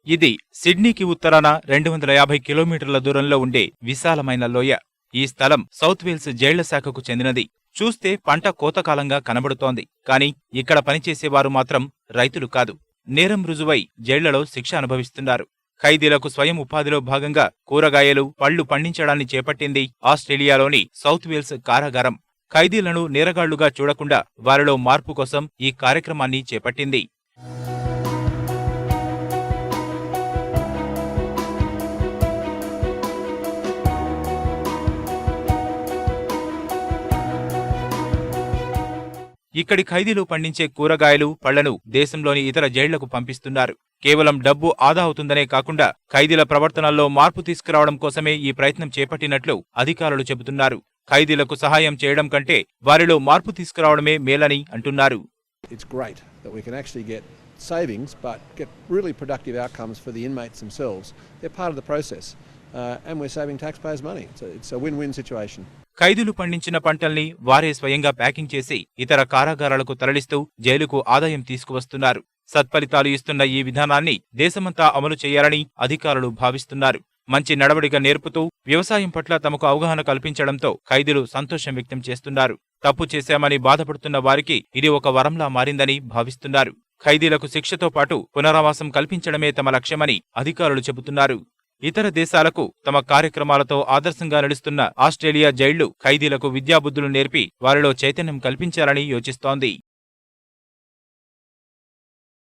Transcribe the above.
ఇది సిడ్నీకి ఉత్తరాన 250 కిలోమీటర్ల దూరంలో ఉండే విశాలమైన లోయ. ఈ స్థలం సౌత్ వేల్స్ జైళ్ల శాఖకు చెందినది. చూస్తే పంట కోతకాలంగా కనబడుతోంది. కాని ఇక్కడ పనిచేసేవారు మాత్రం రైతులు కాదు. నేరం రుజువై జైళ్లలో శిక్ష అనుభవిస్తున్నారు. ఖైదీలకు స్వయం ఉపాధిలో భాగంగా కూరగాయలు, పళ్లు పండించడాన్ని చేపట్టింది ఆస్ట్రేలియాలోని సౌత్ వేల్స్ కారాగారం. ఖైదీలను నేరగాళ్లుగా చూడకుండా వారిలో మార్పు కోసం ఈ కార్యక్రమాన్ని చేపట్టింది. ఇక్కడి ఖైదీలు పండించే కూరగాయలు, పళ్లను దేశంలోని ఇతర జైళ్లకు పంపిస్తున్నారు. కేవలం డబ్బు ఆదా అవుతుందనే కాకుండా ఖైదీల ప్రవర్తనల్లో మార్పు తీసుకురావడం కోసమే ఈ ప్రయత్నం చేపట్టినట్లు అధికారులు చెబుతున్నారు. ఖైదీలకు సహాయం చేయడం కంటే వారిలో మార్పు తీసుకురావడమే మేలని అంటున్నారు. It's great that we can actually get savings but get really productive outcomes for the inmates themselves. They're part of the process and we're saving taxpayers' money. It's a win-win situation. ఖైదీలు పండించిన పంటల్ని వారే స్వయంగా packing చేసి ఇతర కారాగారాలకు తరలిస్తూ జైలుకు ఆదాయం తీసుకువస్తున్నారు. సత్ఫలితాలు ఇస్తున్న ఈ విధానాన్ని దేశమంతా అమలు చేయాలని అధికారులు భావిస్తున్నారు. మంచి నడవడిక నేర్పుతూ వ్యవసాయం పట్ల తమకు అవగాహన కల్పించడంతో ఖైదీలు సంతోషం వ్యక్తం చేస్తున్నారు. తప్పు చేశామని బాధపడుతున్న వారికి ఇది ఒక వరంలా మారిందని భావిస్తున్నారు. ఖైదీలకు శిక్షతో పాటు పునరావాసం కల్పించడమే తమ లక్ష్యమని అధికారులు చెబుతున్నారు. ఇతర దేశాలకు తమ కార్యక్రమాలతో ఆదర్శంగా నడుస్తున్న ఆస్ట్రేలియా జైళ్లు ఖైదీలకు విద్యాబుద్ధులు నేర్పి వారిలో చైతన్యం కల్పించాలని యోచిస్తోంది.